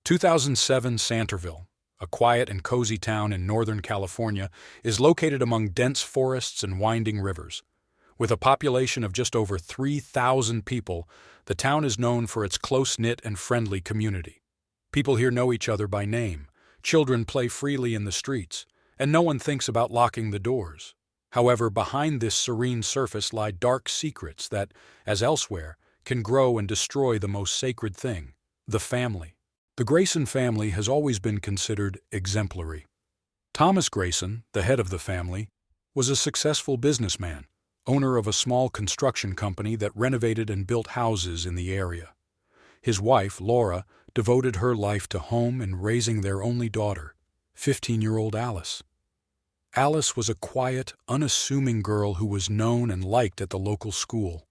2007 Santerville, a quiet and cozy town in Northern California, is located among dense forests and winding rivers. With a population of just over 3,000 people, the town is known for its close-knit and friendly community. People here know each other by name, children play freely in the streets, and no one thinks about locking the doors. However, behind this serene surface lie dark secrets that, as elsewhere, can grow and destroy the most sacred thing: the family. The Grayson family has always been considered exemplary. Thomas Grayson, the head of the family, was a successful businessman, owner of a small construction company that renovated and built houses in the area. His wife, Laura, devoted her life to home and raising their only daughter, 15-year-old Alice. Alice was a quiet, unassuming girl who was known and liked at the local school.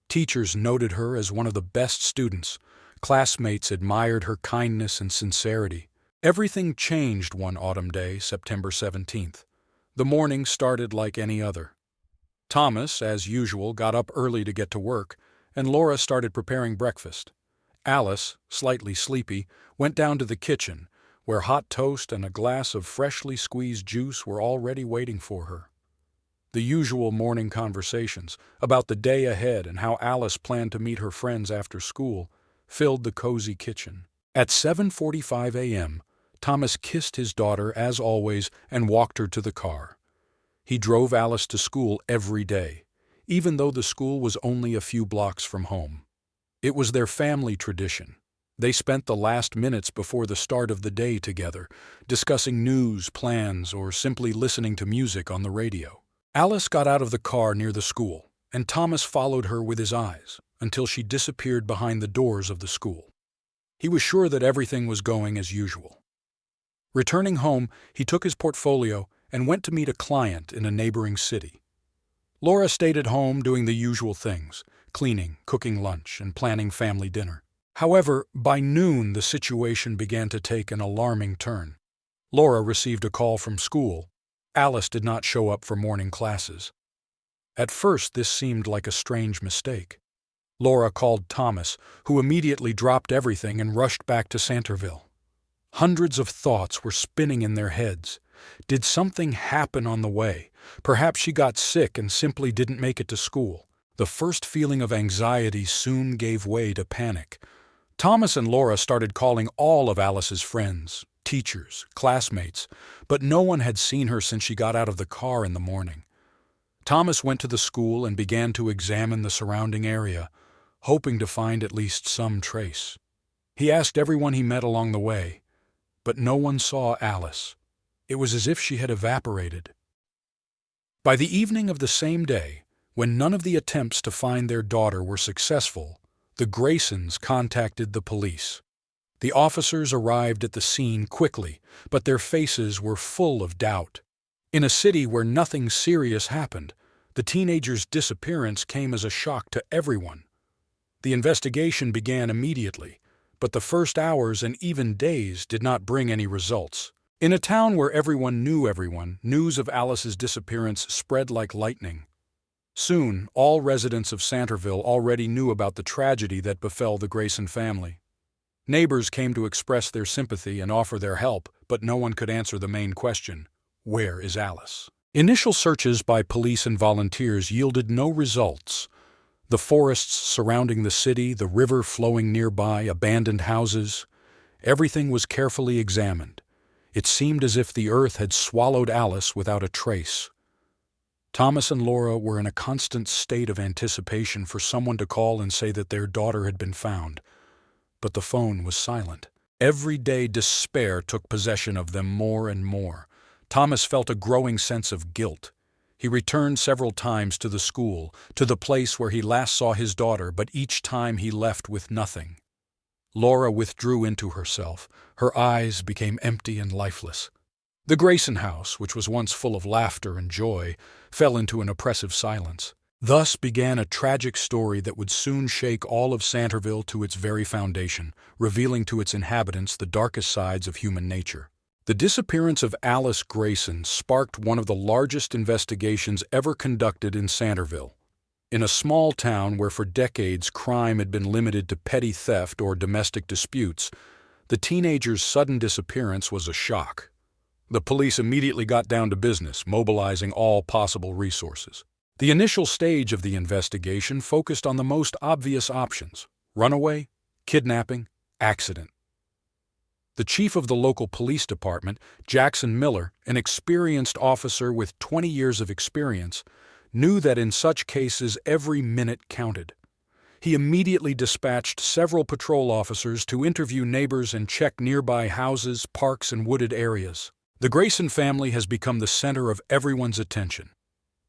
Teachers noted her as one of the best students. Classmates admired her kindness and sincerity. Everything changed one autumn day, September 17th. The morning started like any other. Thomas, as usual, got up early to get to work, and Laura started preparing breakfast. Alice, slightly sleepy, went down to the kitchen, where hot toast and a glass of freshly squeezed juice were already waiting for her. The usual morning conversations about the day ahead and how Alice planned to meet her friends after school filled the cozy kitchen. At 7:45 a.m., Thomas kissed his daughter as always and walked her to the car. He drove Alice to school every day, even though the school was only a few blocks from home. It was their family tradition. They spent the last minutes before the start of the day together, discussing news, plans, or simply listening to music on the radio. Alice got out of the car near the school, and Thomas followed her with his eyes until she disappeared behind the doors of the school. He was sure that everything was going as usual. Returning home, he took his portfolio and went to meet a client in a neighboring city. Laura stayed at home doing the usual things: cleaning, cooking lunch, and planning family dinner. However, by noon the situation began to take an alarming turn. Laura received a call from school. Alice did not show up for morning classes. At first, this seemed like a strange mistake. Laura called Thomas, who immediately dropped everything and rushed back to Santerville. Hundreds of thoughts were spinning in their heads. Did something happen on the way? Perhaps she got sick and simply didn't make it to school. The first feeling of anxiety soon gave way to panic. Thomas and Laura started calling all of Alice's friends, teachers, classmates, but no one had seen her since she got out of the car in the morning. Thomas went to the school and began to examine the surrounding area, hoping to find at least some trace. He asked everyone he met along the way, but no one saw Alice. It was as if she had evaporated. By the evening of the same day, when none of the attempts to find their daughter were successful, the Graysons contacted the police. The officers arrived at the scene quickly, but their faces were full of doubt. In a city where nothing serious happened, the teenager's disappearance came as a shock to everyone. The investigation began immediately, but the first hours and even days did not bring any results. In a town where everyone, news of Alice's disappearance spread like lightning. Soon, all residents of Santerville already knew about the tragedy that befell the Grayson family. Neighbors came to express their sympathy and offer their help, but no one could answer the main question: where is Alice? Initial searches by police and volunteers yielded no results. The forests surrounding the city, the river flowing nearby, abandoned houses, everything was carefully examined. It seemed as if the earth had swallowed Alice without a trace. Thomas and Laura were in a constant state of anticipation for someone to call and say that their daughter had been found, but the phone was silent. Every day despair took possession of them more and more. Thomas felt a growing sense of guilt. He returned several times to the school, to the place where he last saw his daughter, but each time he left with nothing. Laura withdrew into herself. Her eyes became empty and lifeless. The Grayson house, which was once full of laughter and joy, fell into an oppressive silence. Thus began a tragic story that would soon shake all of Santerville to its very foundation, revealing to its inhabitants the darkest sides of human nature. The disappearance of Alice Grayson sparked one of the largest investigations ever conducted in Santerville. In a small town where for decades crime had been limited to petty theft or domestic disputes, The teenager's sudden disappearance was a shock. The police immediately got down to business, mobilizing all possible resources. The initial stage of the investigation focused on the most obvious options: runaway, kidnapping, accident. The chief of the local police department, Jackson Miller, an experienced officer with 20 years of experience, knew that in such cases every minute counted. He immediately dispatched several patrol officers to interview neighbors and check nearby houses, parks, and wooded areas. The Grayson family has become the center of everyone's attention.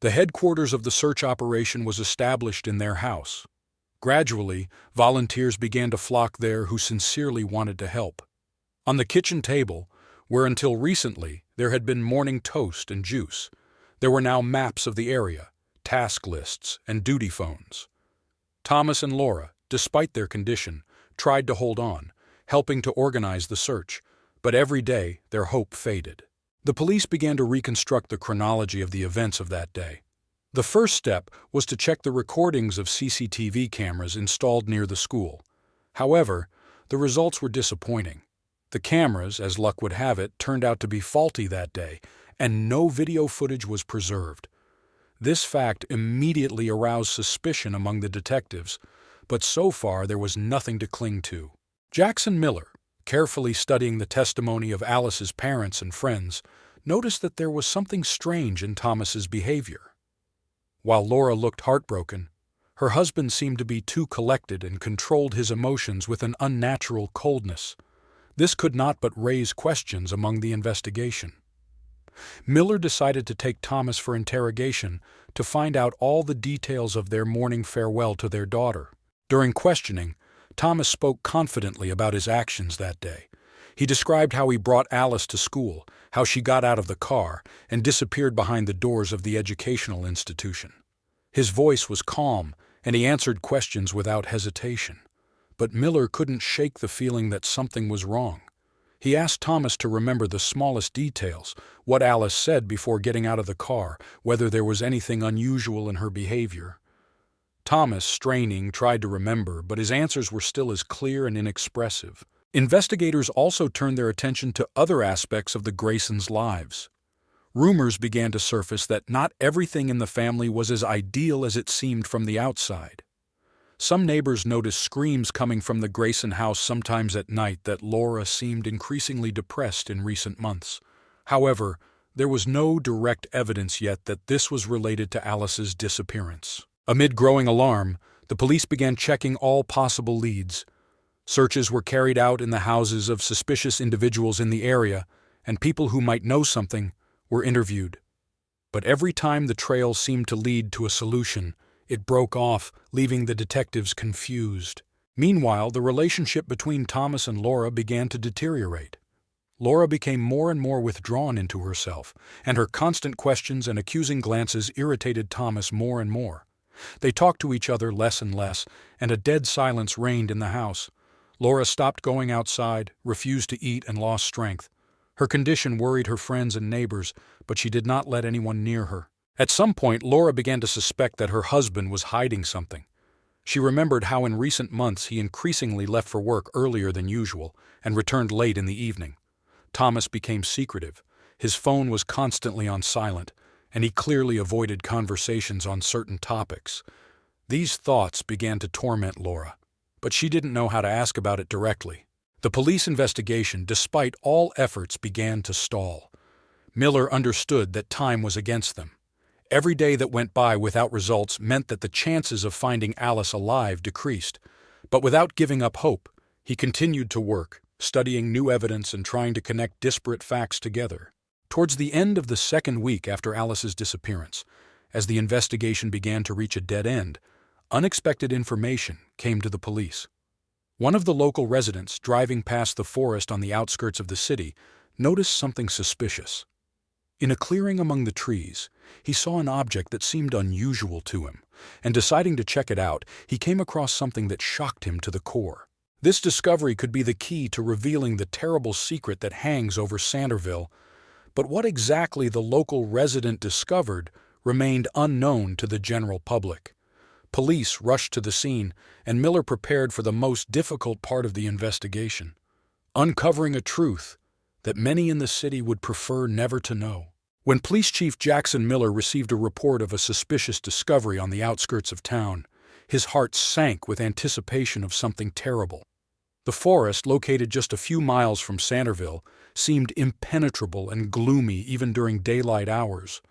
The headquarters of the search operation was established in their house. Gradually, volunteers began to flock there who sincerely wanted to help. On the kitchen table, where until recently there had been morning toast and juice, there were now maps of the area, task lists, and duty phones. Thomas and Laura, despite their condition, tried to hold on, helping to organize the search, but every day their hope faded. The police began to reconstruct the chronology of the events of that day. The first step was to check the recordings of CCTV cameras installed near the school. However, the results were disappointing. The cameras, as luck would have it, turned out to be faulty that day, and no video footage was preserved. This fact immediately aroused suspicion among the detectives, but so far there was nothing to cling to. Jackson Miller, carefully studying the testimony of Alice's parents and friends, noticed that there was something strange in Thomas's behavior. While Laura looked heartbroken, her husband seemed to be too collected and controlled his emotions with an unnatural coldness. This could not but raise questions among the investigation. Miller decided to take Thomas for interrogation to find out all the details of their morning farewell to their daughter. During questioning, Thomas spoke confidently about his actions that day. He described how he brought Alice to school, how she got out of the car, and disappeared behind the doors of the educational institution. His voice was calm, and he answered questions without hesitation. But Miller couldn't shake the feeling that something was wrong. He asked Thomas to remember the smallest details, what Alice said before getting out of the car, whether there was anything unusual in her behavior. Thomas, straining, tried to remember, but his answers were still as clear and inexpressive. Investigators also turned their attention to other aspects of the Graysons' lives. Rumors began to surface that not everything in the family was as ideal as it seemed from the outside. Some neighbors noticed screams coming from the Grayson house sometimes at night that Laura seemed increasingly depressed in recent months. However, there was no direct evidence yet that this was related to Alice's disappearance. Amid growing alarm, the police began checking all possible leads. Searches were carried out in the houses of suspicious individuals in the area, and people who might know something were interviewed. But every time the trail seemed to lead to a solution, it broke off, leaving the detectives confused. Meanwhile, the relationship between Thomas and Laura began to deteriorate. Laura became more and more withdrawn into herself, and her constant questions and accusing glances irritated Thomas more and more. They talked to each other less and less, and a dead silence reigned in the house. Laura stopped going outside, refused to eat, and lost strength. Her condition worried her friends and neighbors, but she did not let anyone near her. At some point, Laura began to suspect that her husband was hiding something. She remembered how in recent months he increasingly left for work earlier than usual and returned late in the evening. Thomas became secretive. His phone was constantly on silent, and he clearly avoided conversations on certain topics. These thoughts began to torment Laura, but she didn't know how to ask about it directly. The police investigation, despite all efforts, began to stall. Miller understood that time was against them. Every day that went by without results meant that the chances of finding Alice alive decreased. But without giving up hope, he continued to work, studying new evidence and trying to connect disparate facts together. Towards the end of the second week after Alice's disappearance, as the investigation began to reach a dead end, unexpected information came to the police. One of the local residents, driving past the forest on the outskirts of the city, noticed something suspicious. In a clearing among the trees, he saw an object that seemed unusual to him, and deciding to check it out, he came across something that shocked him to the core. This discovery could be the key to revealing the terrible secret that hangs over Sanville, but what exactly the local resident discovered remained unknown to the general public. Police rushed to the scene, and Miller prepared for the most difficult part of the investigation: uncovering a truth that many in the city would prefer never to know. When Police Chief Jackson Miller received a report of a suspicious discovery on the outskirts of town, his heart sank with anticipation of something terrible. The forest, located just a few miles from Sanville, seemed impenetrable and gloomy even during daylight hours.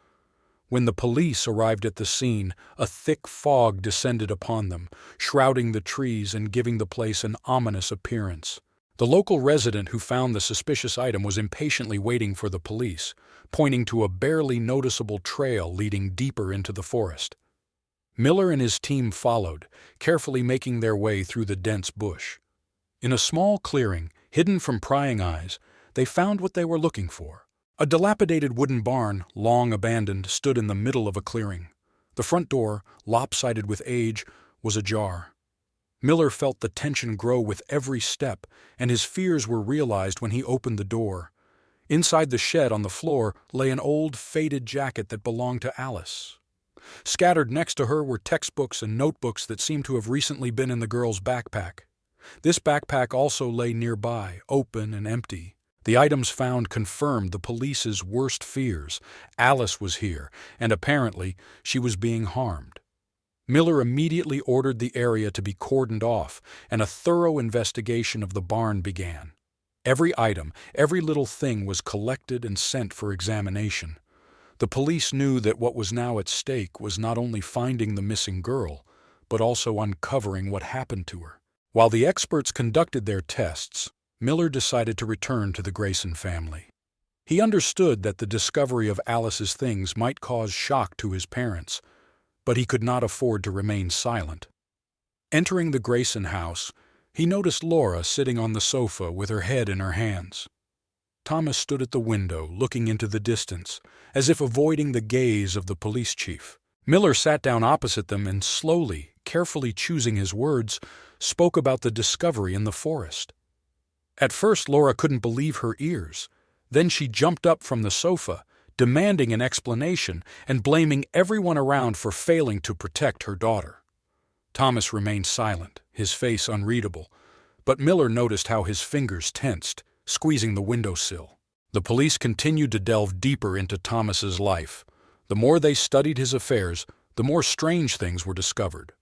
When the police arrived at the scene, a thick fog descended upon them, shrouding the trees and giving the place an ominous appearance. The local resident who found the suspicious item was impatiently waiting for the police, pointing to a barely noticeable trail leading deeper into the forest. Miller and his team followed, carefully making their way through the dense bush. In a small clearing, hidden from prying eyes, they found what they were looking for. A dilapidated wooden barn, long abandoned, stood in the middle of a clearing. The front door, lopsided with age, was ajar. Miller felt the tension grow with every step, and his fears were realized when he opened the door. Inside the shed on the floor lay an old, faded jacket that belonged to Alice. Scattered next to her were textbooks and notebooks that seemed to have recently been in the girl's backpack. This backpack also lay nearby, open and empty. The items found confirmed the police's worst fears. Alice was here, and apparently she was being harmed. Miller immediately ordered the area to be cordoned off, and a thorough investigation of the barn began. Every item, every little thing was collected and sent for examination. The police knew that what was now at stake was not only finding the missing girl, but also uncovering what happened to her. While the experts conducted their tests, Miller decided to return to the Grayson family. He understood that the discovery of Alice's things might cause shock to his parents, but he could not afford to remain silent. Entering the Grayson house, he noticed Laura sitting on the sofa with her head in her hands. Thomas stood at the window, looking into the distance, as if avoiding the gaze of the police chief. Miller sat down opposite them and slowly, carefully choosing his words, spoke about the discovery in the forest. At first, Laura couldn't believe her ears. Then she jumped up from the sofa, demanding an explanation and blaming everyone around for failing to protect her daughter. Thomas remained silent, his face unreadable, but Miller noticed how his fingers tensed, squeezing the windowsill. The police continued to delve deeper into Thomas's life. The more they studied his affairs, the more strange things were discovered.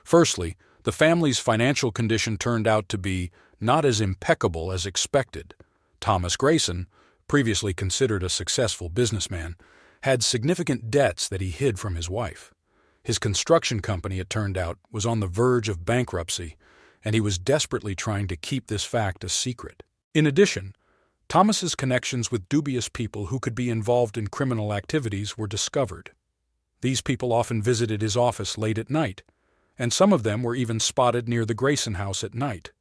Firstly, the family's financial condition turned out to be not as impeccable as expected. Thomas Grayson, previously considered a successful businessman, had significant debts that he hid from his wife. His construction company, it turned out, was on the verge of bankruptcy, and he was desperately trying to keep this fact a secret. In addition, Thomas's connections with dubious people who could be involved in criminal activities were discovered. These people often visited his office late at night, and some of them were even spotted near the Grayson house at night.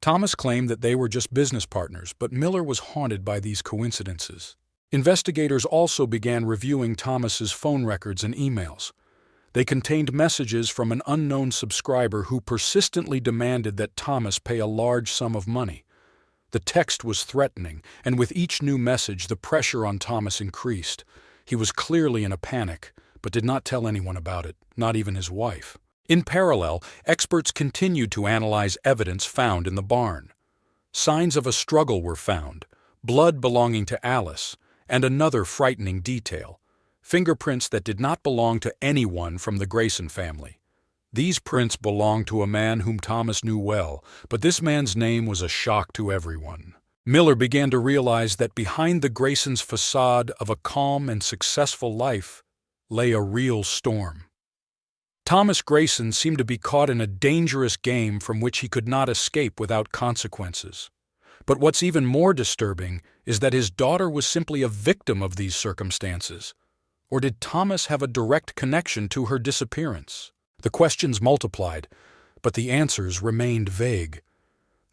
Thomas claimed that they were just business partners, but Miller was haunted by these coincidences. Investigators also began reviewing Thomas's phone records and emails. They contained messages from an unknown subscriber who persistently demanded that Thomas pay a large sum of money. The text was threatening, and with each new message, the pressure on Thomas increased. He was clearly in a panic, but did not tell anyone about it, not even his wife. In parallel, experts continued to analyze evidence found in the barn. Signs of a struggle were found, blood belonging to Alice, and another frightening detail: fingerprints that did not belong to anyone from the Grayson family. These prints belonged to a man whom Thomas knew well, but this man's name was a shock to everyone. Miller began to realize that behind the Graysons' facade of a calm and successful life lay a real storm. Thomas Grayson seemed to be caught in a dangerous game from which he could not escape without consequences. But what's even more disturbing is that his daughter was simply a victim of these circumstances. Or did Thomas have a direct connection to her disappearance? The questions multiplied, but the answers remained vague.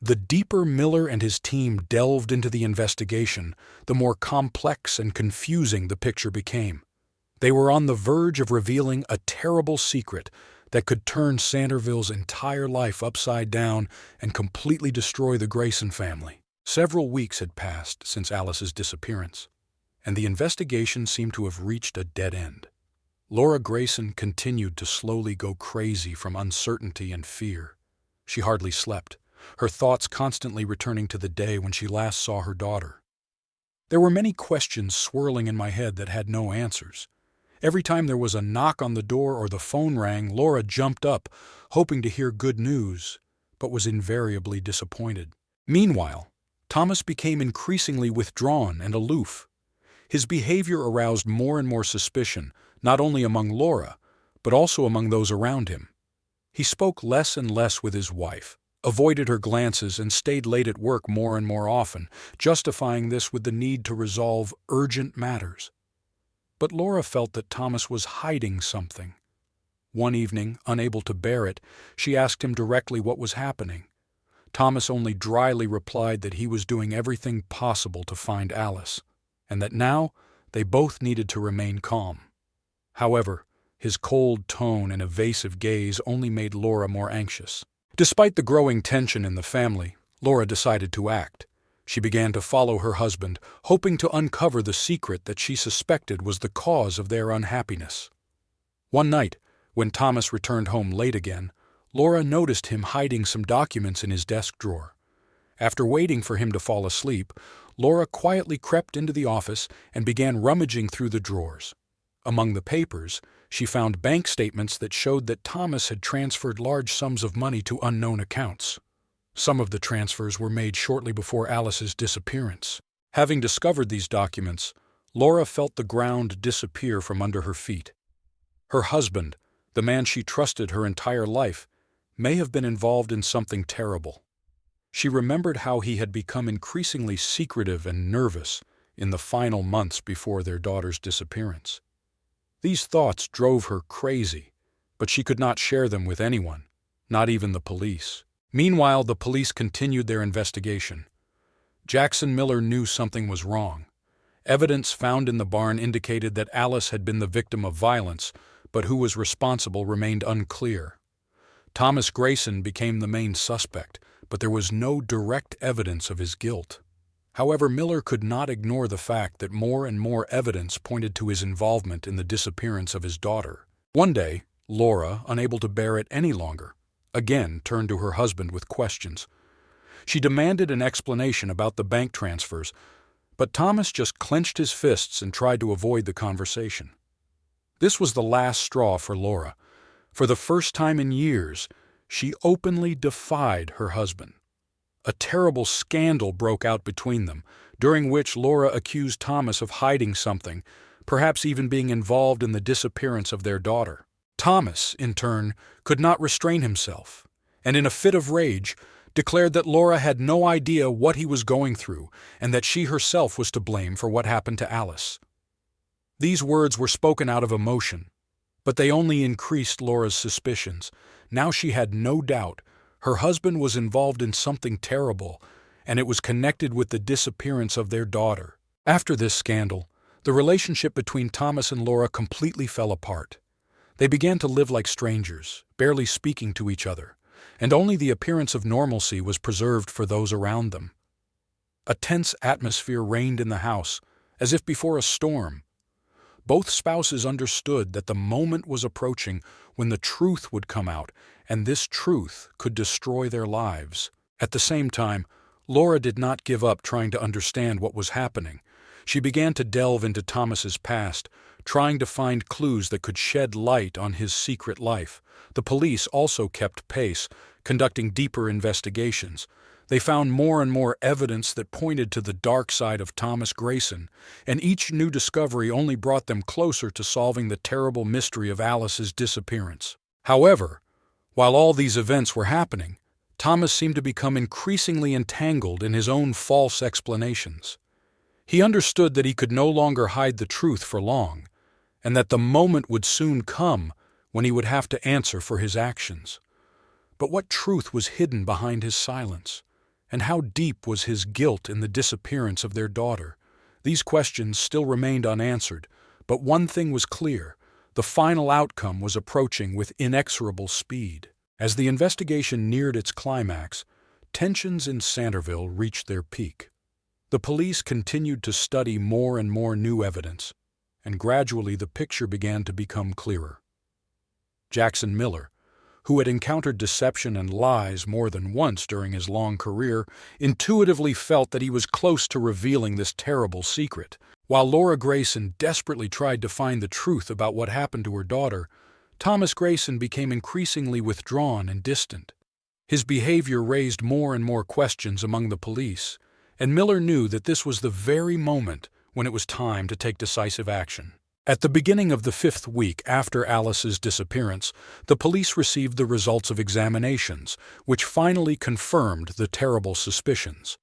The deeper Miller and his team delved into the investigation, the more complex and confusing the picture became. They were on the verge of revealing a terrible secret that could turn Sanville's entire life upside down and completely destroy the Grayson family. Several weeks had passed since Alice's disappearance, and the investigation seemed to have reached a dead end. Laura Grayson continued to slowly go crazy from uncertainty and fear. She hardly slept, her thoughts constantly returning to the day when she last saw her daughter. There were many questions swirling in my head that had no answers. Every time there was a knock on the door or the phone rang, Laura jumped up, hoping to hear good news, but was invariably disappointed. Meanwhile, Thomas became increasingly withdrawn and aloof. His behavior aroused more and more suspicion, not only among Laura, but also among those around him. He spoke less and less with his wife, avoided her glances, and stayed late at work more and more often, justifying this with the need to resolve urgent matters. But Laura felt that Thomas was hiding something. One evening, unable to bear it, she asked him directly what was happening. Thomas only dryly replied that he was doing everything possible to find Alice, and that now they both needed to remain calm. However, his cold tone and evasive gaze only made Laura more anxious. Despite the growing tension in the family, Laura decided to act. She began to follow her husband, hoping to uncover the secret that she suspected was the cause of their unhappiness. One night, when Thomas returned home late again, Laura noticed him hiding some documents in his desk drawer. After waiting for him to fall asleep, Laura quietly crept into the office and began rummaging through the drawers. Among the papers, she found bank statements that showed that Thomas had transferred large sums of money to unknown accounts. Some of the transfers were made shortly before Alice's disappearance. Having discovered these documents, Laura felt the ground disappear from under her feet. Her husband, the man she trusted her entire life, may have been involved in something terrible. She remembered how he had become increasingly secretive and nervous in the final months before their daughter's disappearance. These thoughts drove her crazy, but she could not share them with anyone, not even the police. Meanwhile, the police continued their investigation. Jackson Miller knew something was wrong. Evidence found in the barn indicated that Alice had been the victim of violence, but who was responsible remained unclear. Thomas Grayson became the main suspect, but there was no direct evidence of his guilt. However, Miller could not ignore the fact that more and more evidence pointed to his involvement in the disappearance of his daughter. One day, Laura, unable to bear it any longer, again turned to her husband with questions. She demanded an explanation about the bank transfers, but Thomas just clenched his fists and tried to avoid the conversation. This was the last straw for Laura. For the first time in years, she openly defied her husband. A terrible scandal broke out between them, during which Laura accused Thomas of hiding something, perhaps even being involved in the disappearance of their daughter. Thomas, in turn, could not restrain himself, and in a fit of rage, declared that Laura had no idea what he was going through and that she herself was to blame for what happened to Alice. These words were spoken out of emotion, but they only increased Laura's suspicions. Now she had no doubt her husband was involved in something terrible, and it was connected with the disappearance of their daughter. After this scandal, the relationship between Thomas and Laura completely fell apart. They began to live like strangers, barely speaking to each other, and only the appearance of normalcy was preserved for those around them. A tense atmosphere reigned in the house, as if before a storm. Both spouses understood that the moment was approaching when the truth would come out, and this truth could destroy their lives. At the same time, Laura did not give up trying to understand what was happening. She began to delve into Thomas's past, trying to find clues that could shed light on his secret life. The police also kept pace, conducting deeper investigations. They found more and more evidence that pointed to the dark side of Thomas Grayson, and each new discovery only brought them closer to solving the terrible mystery of Alice's disappearance. However, while all these events were happening, Thomas seemed to become increasingly entangled in his own false explanations. He understood that he could no longer hide the truth for long, and that the moment would soon come when he would have to answer for his actions. But what truth was hidden behind his silence? And how deep was his guilt in the disappearance of their daughter? These questions still remained unanswered, but one thing was clear: the final outcome was approaching with inexorable speed. As the investigation neared its climax, tensions in Sanville reached their peak. The police continued to study more and more new evidence, and gradually the picture began to become clearer. Jackson Miller, who had encountered deception and lies more than once during his long career, intuitively felt that he was close to revealing this terrible secret. While Laura Grayson desperately tried to find the truth about what happened to her daughter, Thomas Grayson became increasingly withdrawn and distant. His behavior raised more and more questions among the police, and Miller knew that this was the very moment when it was time to take decisive action. At the beginning of the 5th week after Alice's disappearance, the police received the results of examinations, which finally confirmed the terrible suspicions.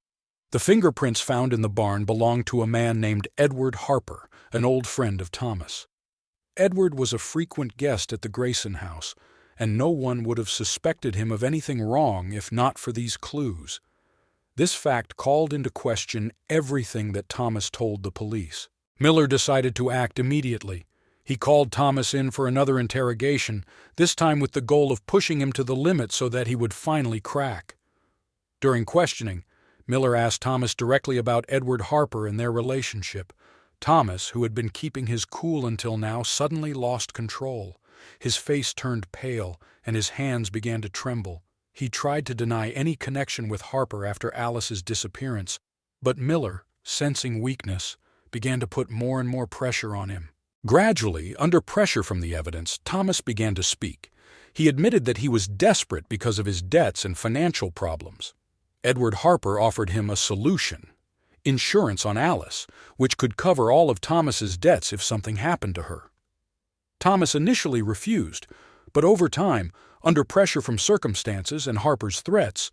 The fingerprints found in the barn belonged to a man named Edward Harper, an old friend of Thomas. Edward was a frequent guest at the Grayson house, and no one would have suspected him of anything wrong if not for these clues. This fact called into question everything that Thomas told the police. Miller decided to act immediately. He called Thomas in for another interrogation, this time with the goal of pushing him to the limit so that he would finally crack. During questioning, Miller asked Thomas directly about Edward Harper and their relationship. Thomas, who had been keeping his cool until now, suddenly lost control. His face turned pale, and his hands began to tremble. He tried to deny any connection with Harper after Alice's disappearance, but Miller, sensing weakness, began to put more and more pressure on him. Gradually, under pressure from the evidence, Thomas began to speak. He admitted that he was desperate because of his debts and financial problems. Edward Harper offered him a solution: insurance on Alice, which could cover all of Thomas's debts if something happened to her. Thomas initially refused, but over time, under pressure from circumstances and Harper's threats,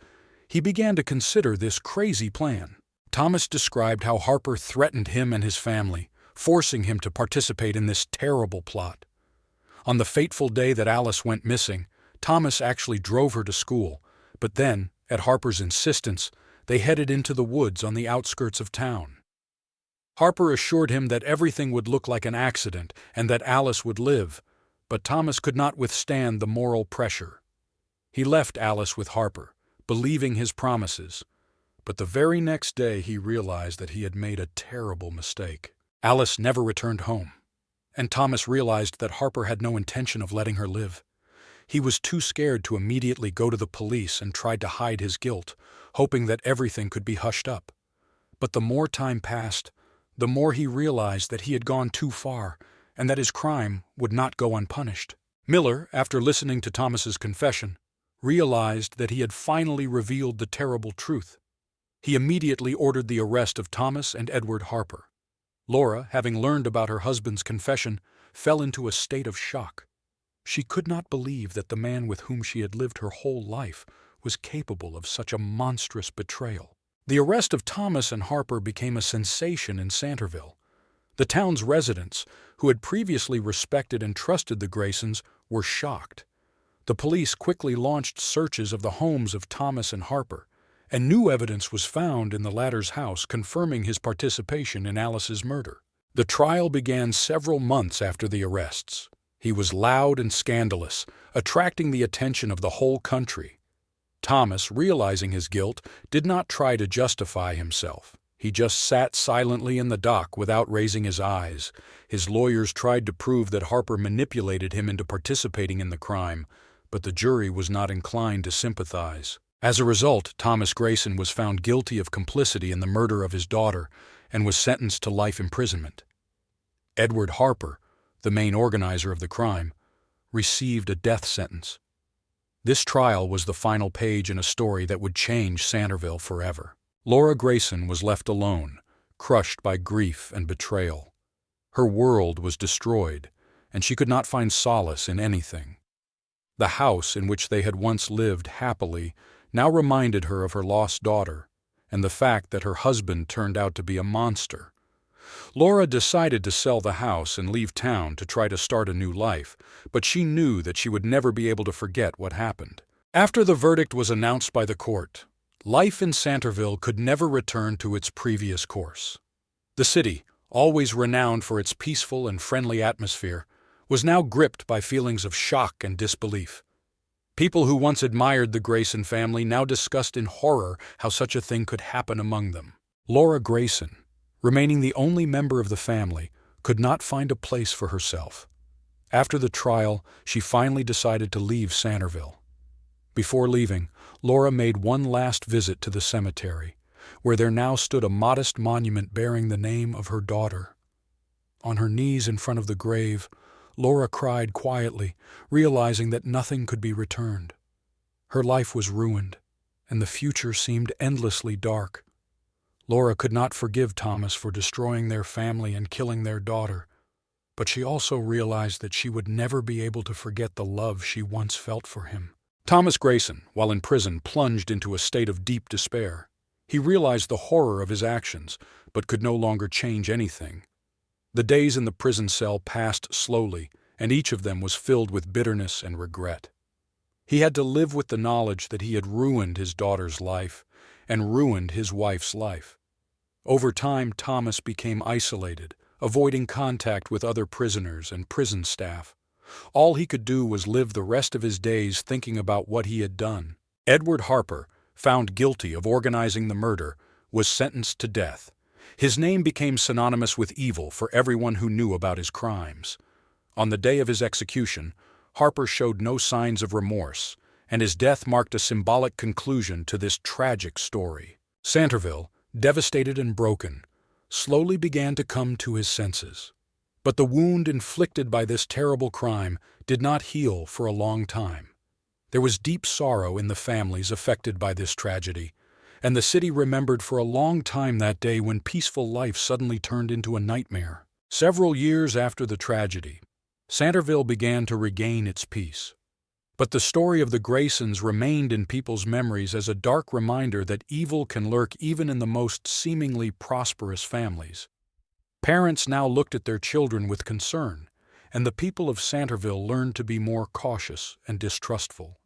he began to consider this crazy plan. Thomas described how Harper threatened him and his family, forcing him to participate in this terrible plot. On the fateful day that Alice went missing, Thomas actually drove her to school, but then, at Harper's insistence, they headed into the woods on the outskirts of town. Harper assured him that everything would look like an accident and that Alice would live, but Thomas could not withstand the moral pressure. He left Alice with Harper, believing his promises, but the very next day he realized that he had made a terrible mistake. Alice never returned home, and Thomas realized that Harper had no intention of letting her live. He was too scared to immediately go to the police and tried to hide his guilt, hoping that everything could be hushed up. But the more time passed, the more he realized that he had gone too far and that his crime would not go unpunished. Miller, after listening to Thomas's confession, realized that he had finally revealed the terrible truth. He immediately ordered the arrest of Thomas and Edward Harper. Laura, having learned about her husband's confession, fell into a state of shock. She could not believe that the man with whom she had lived her whole life was capable of such a monstrous betrayal. The arrest of Thomas and Harper became a sensation in Sanville. The town's residents, who had previously respected and trusted the Graysons, were shocked. The police quickly launched searches of the homes of Thomas and Harper, and new evidence was found in the latter's house confirming his participation in Alice's murder. The trial began several months after the arrests. He was loud and scandalous, attracting the attention of the whole country. Thomas, realizing his guilt, did not try to justify himself. He just sat silently in the dock without raising his eyes. His lawyers tried to prove that Harper manipulated him into participating in the crime, but the jury was not inclined to sympathize. As a result, Thomas Grayson was found guilty of complicity in the murder of his daughter and was sentenced to life imprisonment. Edward Harper, the main organizer of the crime, received a death sentence. This trial was the final page in a story that would change Sanville forever. Laura Grayson was left alone, crushed by grief and betrayal. Her world was destroyed, and she could not find solace in anything. The house in which they had once lived happily now reminded her of her lost daughter and the fact that her husband turned out to be a monster. Laura decided to sell the house and leave town to try to start a new life, but she knew that she would never be able to forget what happened. After the verdict was announced by the court, life in Sanville could never return to its previous course. The city, always renowned for its peaceful and friendly atmosphere, was now gripped by feelings of shock and disbelief. People who once admired the Grayson family now discussed in horror how such a thing could happen among them. Laura Grayson, remaining the only member of the family, could not find a place for herself. After the trial, she finally decided to leave Sanville. Before leaving, Laura made one last visit to the cemetery, where there now stood a modest monument bearing the name of her daughter. On her knees in front of the grave, Laura cried quietly, realizing that nothing could be returned. Her life was ruined, and the future seemed endlessly dark. Laura could not forgive Thomas for destroying their family and killing their daughter, but she also realized that she would never be able to forget the love she once felt for him. Thomas Grayson, while in prison, plunged into a state of deep despair. He realized the horror of his actions, but could no longer change anything. The days in the prison cell passed slowly, and each of them was filled with bitterness and regret. He had to live with the knowledge that he had ruined his daughter's life and ruined his wife's life. Over time, Thomas became isolated, avoiding contact with other prisoners and prison staff. All he could do was live the rest of his days thinking about what he had done. Edward Harper, found guilty of organizing the murder, was sentenced to death. His name became synonymous with evil for everyone who knew about his crimes. On the day of his execution, Harper showed no signs of remorse, and his death marked a symbolic conclusion to this tragic story. Sanville, devastated and broken, slowly began to come to his senses. But the wound inflicted by this terrible crime did not heal for a long time. There was deep sorrow in the families affected by this tragedy, and the city remembered for a long time that day when peaceful life suddenly turned into a nightmare. Several years after the tragedy, Sanville began to regain its peace. But the story of the Graysons remained in people's memories as a dark reminder that evil can lurk even in the most seemingly prosperous families. Parents now looked at their children with concern, and the people of Sanville learned to be more cautious and distrustful.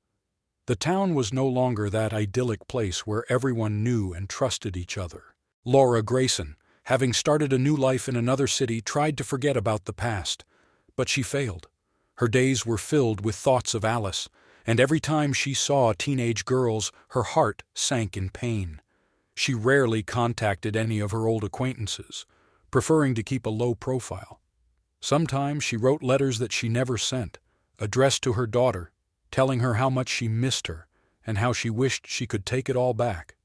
The town was no longer that idyllic place where everyone knew and trusted each other. Laura Grayson, having started a new life in another city, tried to forget about the past, but she failed. Her days were filled with thoughts of Alice, and every time she saw teenage girls, her heart sank in pain. She rarely contacted any of her old acquaintances, preferring to keep a low profile. Sometimes she wrote letters that she never sent, addressed to her daughter, telling her how much she missed her and how she wished she could take it all back.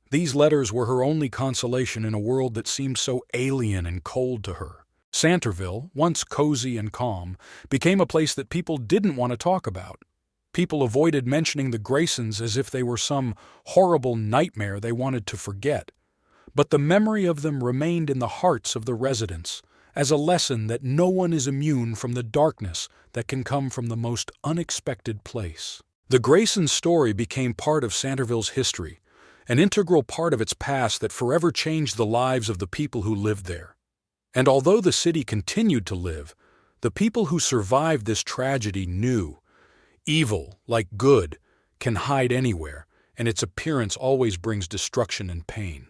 These letters were her only consolation in a world that seemed so alien and cold to her. Sanville, once cozy and calm, became a place that people didn't want to talk about. People avoided mentioning the Graysons as if they were some horrible nightmare they wanted to forget. But the memory of them remained in the hearts of the residents, as a lesson that no one is immune from the darkness that can come from the most unexpected place. The Grayson story became part of Sanville's history, an integral part of its past that forever changed the lives of the people who lived there. And although the city continued to live, the people who survived this tragedy knew evil, like good, can hide anywhere, and its appearance always brings destruction and pain.